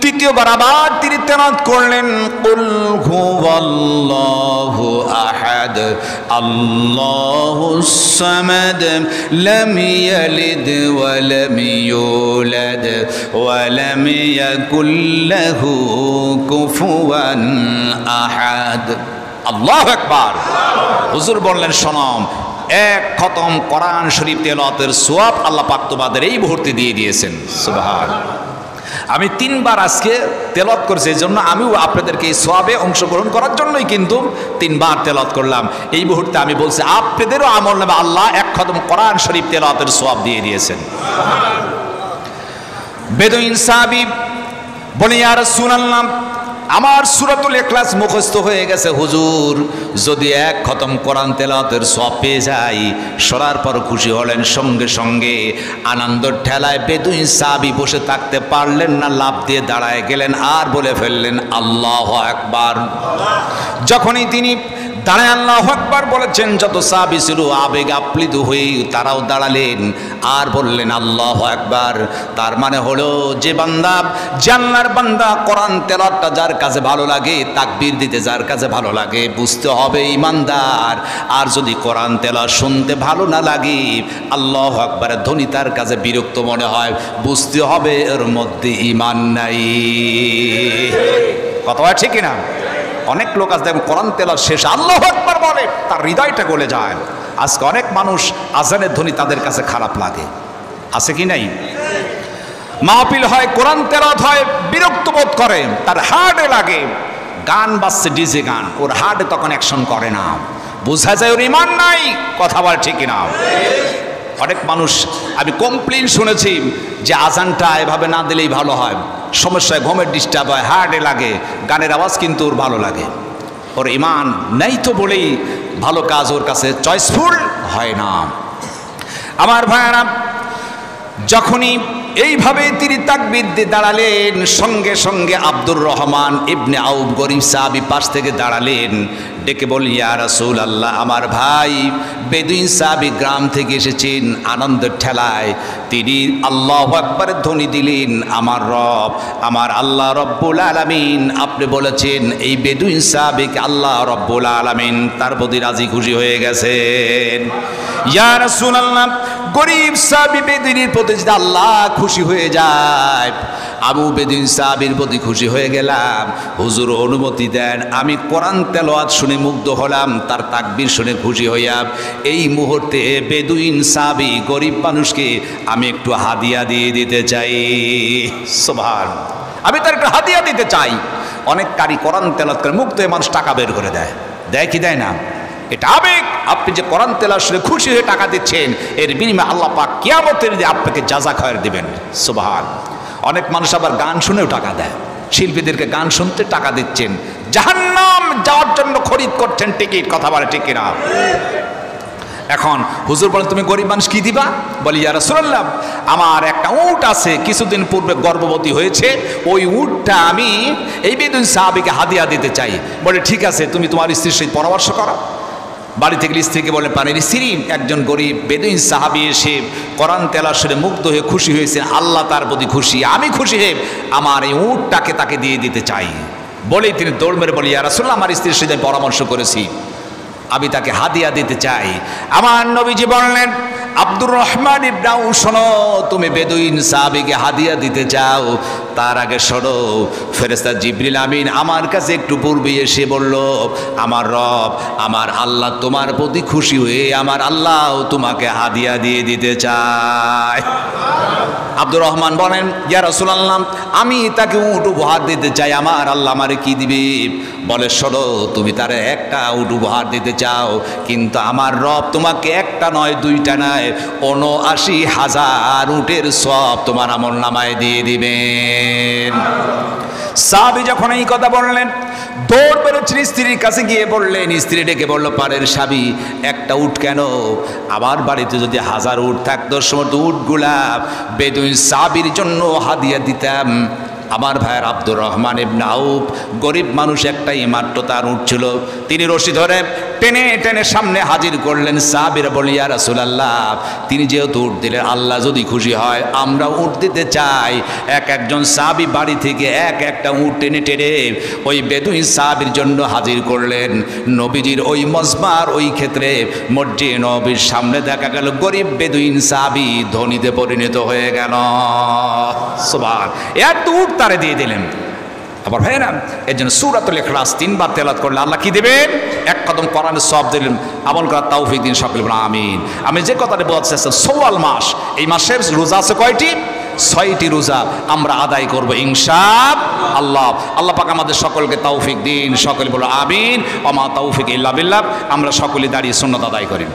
তৃতীয়বার আবার তিনি তেলাওয়াত করলেন, কুল হুয়াল্লাহু আহাদ আল্লাহুস সামাদ লাম ইয়ালিদ ওয়া লাম ইউলাদ ওয়া লাম ইয়াকুল লাহু কুফুয়ান আহাদ। আল্লাহু আকবার। হুজুর বললেন, শোনো, এক খতম কোরআন শরীফ তেলাওয়াতের সওয়াব আল্লাহ পাক তোমাদের এই মুহূর্তে দিয়ে দিয়েছেন। সুবহানাল্লাহ। আমি 3 বার আজকে তেলাওয়াত করেছি, এই জন্য আমিও আপনাদেরকে এই সওয়াবে অংশগ্রহণ করার জন্যই কিন্তু 3 বার তেলাওয়াত করলাম। এই মুহূর্তে আমি বলছি, আপনাদেরও আমল নামে আল্লাহ এক খতম কোরআন শরীফ তেলাওয়াতের সওয়াব দিয়ে দিয়েছেন। বেদুইন সাহাবী বলে, ইয়া রাসূলুল্লাহ, আমার সূরাতুল ইখলাস মুখস্থ হয়ে গেছে হুজুর, যদি এক খতম কোরআন তেলাওয়াতের সওয়াব পেয়ে যাই। শোনার পর খুশি হলেন, সঙ্গে সঙ্গে আনন্দের ঠেলায় বেদুইন সাহাবী বসে থাকতে পারলেন না, লাফ দিয়ে দাঁড়ায় গেলেন আর বলে ফেললেন, আল্লাহু আকবার। যখনই তিনি দাঁড়ায় আল্লাহু আকবার বলেছেন, যত সাহাবী ছিল আবেগ আপ্লুত হয়ে তারাও দাঁড়ালেন আর বললেন, আল্লাহু আকবার। তার মানে হলো, যে বান্দা, জান্নার বান্দা, কোরআন তেলাওয়াতটা যার কাছে ভালো লাগে, তাকবীর দিতে যার কাছে ভালো লাগে, বুঝতে হবে ঈমানদার। আর যদি কোরআন তেলাওয়াত শুনতে ভালো না লাগে, আল্লাহু আকবারের ধ্বনি তার কাছে বিরক্ত মনে হয়, বুঝতে হবে এর মধ্যে ঈমান নাই। কথা ঠিক না? অনেক লোক আজ দেখেন কোরআন তেলাওয়াত শেষ আল্লাহু আকবার বলে, তার হৃদয়টা গলে যায়। আজকে অনেক মানুষ আজানের ধ্বনি তাদের কাছে খারাপ লাগে, আছে কি নাই? মাহফিল হয়, কোরআন তেলাওয়াত হয়, বিরক্ত বোধ করে, তার হার্টে লাগে। গান বাজছে, ডিজে গান, ওর হার্টে তখন অ্যাকশন করে না, বোঝা যায় ওর ঈমান নাই। কথা বল ঠিক না? অনেক মানুষ আমি কমপ্লেইন শুনেছি যে আজানটা এভাবে না দিলেই ভালো হয়, সমস্যায় ঘুমের ডিস্টার্ব হয়, হার্টে লাগে, গানের আওয়াজ কিন্তু ওর ভালো লাগে। ওর ঈমান নাই তো বলেই ভালো কাজ ওর কাছে চয়েসফুল হয় না। আমার ভাইয়েরা, যখনই এইভাবে তিনি তাকবীর দিয়ে দাঁড়ালেন, সঙ্গে সঙ্গে আব্দুর রহমান ইবনে আউফ গরীব সাহাবী পাশ থেকে দাঁড়ালেন, ডেকে বললেন, ইয়া রাসূলুল্লাহ, আমার ভাই বেদুইন সাহাবী গ্রাম থেকে এসেছেন, আনন্দের ঠেলায় তিনি আল্লাহু আকবারের ধ্বনি দিলেন। আমার রব, আমার আল্লাহ রব্বুল আলামিন, আপনি বলেছেন এই বেদুইন সাহাবীকে আল্লাহ রব্বুল আলামিন তার প্রতি রাজি খুশি হয়ে গেছেন। ইয়া রাসূলুল্লাহ, গরিব সাহাবী বেদুইনের প্রতি যদি আল্লাহ খুশি হয়ে যায়, আবু বেদুইন সাহাবীর প্রতি খুশি হয়ে গেলাম। হুজুর অনুমতি দেন, আমি কোরআন তেলাওয়াত শুনে মুগ্ধ হলাম, তার তাকবীর শুনে খুশি হইয়া এই মুহূর্তে বেদুইন সাহাবী গরিব মানুষকে আমি একটু হাদিয়া দিয়ে দিতে চাই। সুবহানাল্লাহ, আমি তার একটু হাদিয়া দিতে চাই। অনেক কারি কোরআন তেলাওয়াত করে মুগ্ধ হয়ে মানুষ টাকা বের করে দেয়, দেয় কি দেয় না? এটা আবেগ। আপনি যে কোরআন তেলাওয়াত শুনে খুশি হয়ে টাকা দিচ্ছেন, এর বিনিময়ে আল্লাহ পাক কিয়ামতের দিনে আপনাকে জাযা খয়র দিবেন। সুবহানাল্লাহ। অনেক মানুষ আবার গান শুনেও টাকা দেয়, শিল্পীদেরকে গান শুনতে টাকা দিচ্ছেন, জাহান্নাম যাওয়ার জন্য খরিদ করছেন টিকিট। কথা বলে ঠিক কিনা? এখন হুজুর বলেন তুমি গরিব মানুষ কি দিবা? বলি ইয়া রাসূলুল্লাহ, আমার একটা উট আছে, কিছুদিন পূর্বে গর্ভবতী হয়েছে, ওই উটটা আমি এই বেদুইন সাহাবীকে হাদিয়া দিতে চাই। বলে ঠিক আছে, তুমি তোমার স্ত্রীর সাথে পরামর্শ করো। বাড়ি থেকে স্ত্রীকে বলে পানির স্ত্রী, একজন গরিব বেদুইন সাহাবী এসে কোরআন তেলাওয়াত শুনে মুগ্ধ হয়ে খুশি হয়েছেন, আল্লাহ তার প্রতি খুশি, আমি খুশি হয়ে আমার এই উটটাকে তাকে দিয়ে দিতে চাই। বলেই তিনি দৌড় মেরে বলি ইয়া রাসূলুল্লাহ, আমার স্ত্রীর সাথে পরামর্শ করেছি, আমি তাকে হাদিয়া দিতে চাই। আমার নবীজি বললেন, আব্দুর রহমান ইবনে আউফ, শোনো, তুমি বেদুইন সাহাবীকে হাদিয়া দিতে চাও, তার আগে শোনো, ফেরেশতা জিবরিল আমিন আমার কাছে একটু পূর্বে এসে বলল, আমার রব, আমার আল্লাহ তোমার প্রতি খুশি হয়ে আমার আল্লাহ তোমাকে হাদিয়া দিয়ে দিতে চায়। আব্দুর রহমান বলেন, ইয়া রাসূলুল্লাহ, আমি তাকে উট উপহার দিতে চাই, আমার আল্লাহ আমারে কি দিবে? বলে শোনো, তুমি তারে একটা উট উপহার দিতে চাও, কিন্তু আমার রব তোমাকে একটা নয়, দুইটা নয়, ৭৯,০০০ উটের সওয়াব তোমার আমলনামায় দিয়ে দিবেন। সাহাবী যখন এই কথা বললেন, দৌড় বেরোচ্ছেন, স্ত্রীর কাছে গিয়ে বললেন, স্ত্রী ডেকে বলল, পারের স্বামী, একটা উট কেন? আমার বাড়িতে যদি ১০০০ উট থাকতো, সমস্ত উটগুলা বেদুইন সাহাবীর জন্য হাদিয়া দিতাম। আমার ভাইয়ের আব্দুর রহমান ইবনে আউফ গরিব মানুষ, একটাই মাত্র তার উট ছিল, তিনি রশি ধরে টেনে টেনে সামনে হাজির করলেন। সাহাবীরা বলি ইয়া রাসূলুল্লাহ, তিনি যেহেতু উট দিলেন, আল্লাহ যদি খুশি হয় আমরা উট দিতে চাই। একজন সাহাবী বাড়ি থেকে একটা উট টেনে টেনে ওই বেদুইন সাহাবীর জন্য হাজির করলেন। নবীজির ওই মজমার ওই ক্ষেত্রে মসজিদে নববীর সামনে দেখা গেল গরিব বেদুইন সাহাবী ধনীতে পরিণত হয়ে গেল। সুবহান, এত উট তারে দিয়ে দিলেন। আবার ভাইরা, এর জন্য সূরাতুল ইখলাস ৩ বার তেলাওয়াত করলে আল্লাহ কি দেবেন? এক কদম কোরআনের সওয়াব দিলেন। আমল করার তৌফিক দিন সকলে বলেন আমিন। আমি যে কথাটা বলতে চাচ্ছি, শাওয়াল মাস, এই মাসের রোজা আছে কয়টি? ৬টি রোজা আমরা আদায় করব ইনশাআল্লাহ। আল্লাহ পাক আমাদের সকলকে তৌফিক দিন, সকলে বলো আমিন। ওয়া মা তৌফিক ইল্লা বিল্লাহ। আমরা সকলে দাঁড়িয়ে সুন্নাত আদায় করি।